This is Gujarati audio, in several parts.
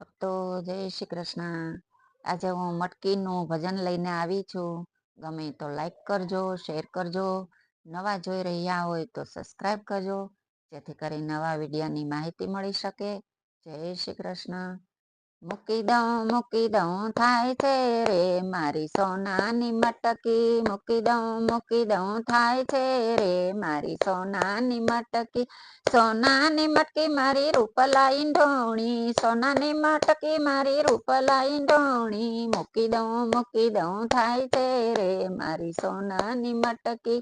તો જય શ્રી કૃષ્ણ. આજે હું મટકીનું ભજન લઈને આવી છું. ગમે તો લાઈક કરજો, શેર કરજો. નવા જોઈ રહ્યા હોય તો સબસ્ક્રાઈબ કરજો, જેથી કરી નવા વિડીયોની માહિતી મળી શકે. જય શ્રી કૃષ્ણ. મૂકી દઉં થાય છે રે મારી સોનાની મટકી. મૂકી દઉં થાય છે રે મારી સોનાની મટકી. સોનાની મટકી મારી રૂપલાઈ ઢોણી. સોનાની મટકી મારી રૂપલાઈ ઢોણી. મૂકી દઉં થાય છે રે મારી સોનાની મટકી.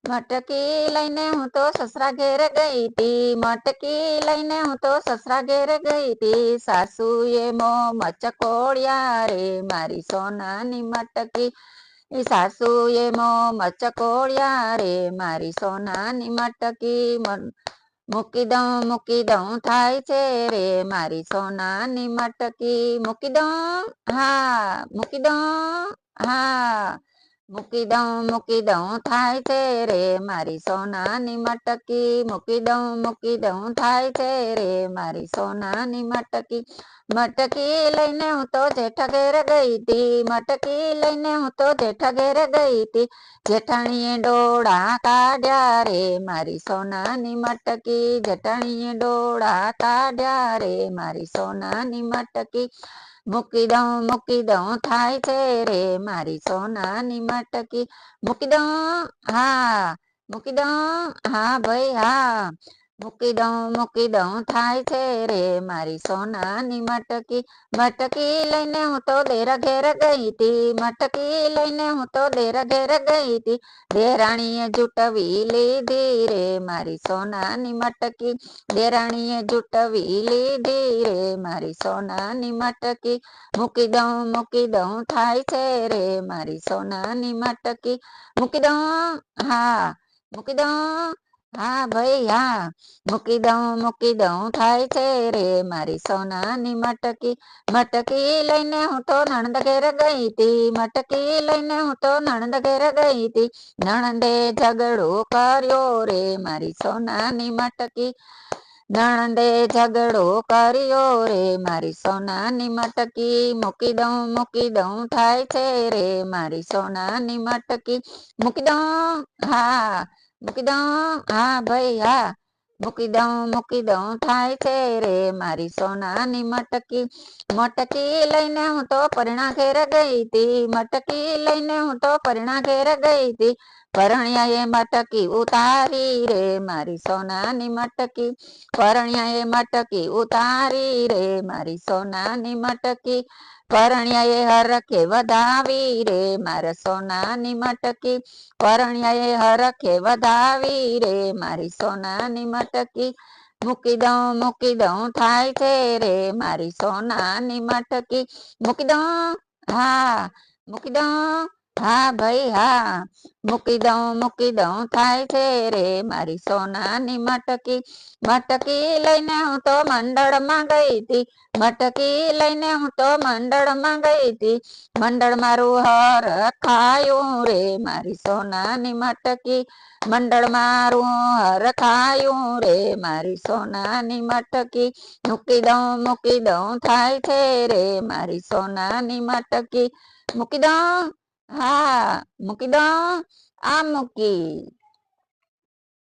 મટકી લઈને હું તો સસરા ઘેર ગઈ તી. મટકી લઈને હું તો સસરા ઘેર ગઈ તી. સાસુએ મચકોડ્યા રે મારી સોનાની મટકી. સાસુએ મચકોડ્યા રે મારી સોનાની મટકી. મૂકી દઉં થાય છે રે મારી સોનાની મટકી. મૂકી દઉં, હા મૂકી દઉં, હા મૂકી દઉં થાય છે રે મારી સોનાની મટકી. મૂકી દઉં થાય છે રે મારી સોનાની મટકી. મટકી લઈને હું તો જેઠા ઘેર ગઈ તી. મટકી લઈને હું તો જેઠા ઘેર ગઈ તી. જેઠાણીએ ડોળા કાઢ્યા રે મારી સોનાની મટકી. જેઠાણીએ ડોળા કાઢ્યા રે મારી સોનાની મટકી. મૂકી દઉં થાય છે રે મારી સોનાની મટકી. મૂકી દઉં, હા મૂકી દઉં, હા ભાઈ હા. મૂકી દઉં થાય છે રે મારી સોનાની મટકી. મટકી લઈને હું તો દેરા ઘેર ગઈ તી. મટકી લઈને હું તો દેરા ઘેર ગઈ તી. દેરાણીએ જુટવી લીધી રે મારી સોનાની મટકી. દેરાણીએ જુટવી લીધી રે મારી સોનાની મટકી. મૂકી દઉં થાય છે રે મારી સોનાની મટકી. મૂકી દઉં, હા મૂકી દઉં, હા ભાઈ હા. મૂકી દઉં થાય છે રે મારી સોનાની મટકી. મટકી લઈને હું તો નણંદ ઘેર ગઈ તી. મટકી લઈને હું તો નણંદ ઘેર ગઈ તી. નણંદે ઝઘડો કર્યો રે મારી સોનાની મટકી. નણંદે ઝઘડો કર્યો રે મારી સોનાની મટકી. મૂકી દઉં થાય છે રે મારી સોનાની મટકી. મૂકી દઉં, હા મૂકી દઉં, હા ભાઈ હા. મૂકી દઉં થાય છે રે મારી સોનાની મટકી. મટકી લઈને હું તો પરણા ઘેર ગઈ તી. મટકી લઈને હું તો પરણા ઘેર ગઈ તી. પરણ્યાએ મટકી ઉતારી રે મારી સોનાની મટકી. પરણ્યાએ મટકી ઉતારી રે મારી સોનાની મટકી. પરણ્યાએ હરખે વધાવી રે મારા સોનાની મટકી. પરણ્યાએ હરખે વધાવી રે મારી સોનાની મટકી. મૂકી દઉં થાય છે રે મારી સોનાની મટકી. મૂકી દઉં, હા મૂકી દઉં, હા ભાઈ હા. મૂકી દઉં થાય છે રે મારી સોનાની મટકી. મટકી લઈને હું તો મંડળમાં ગઈ તી. મટકી લઈને હું તો મંડળમાં ગઈ તી. મંડળ મારું હરખાયું રે મારી સોનાની મટકી. મંડળ મારું હરખાયું રે મારી સોનાની મટકી. મૂકી દઉં થાય છે રે મારી સોનાની મટકી. મૂકી દઉં, હા મૂકી દઉં, આ મૂકી.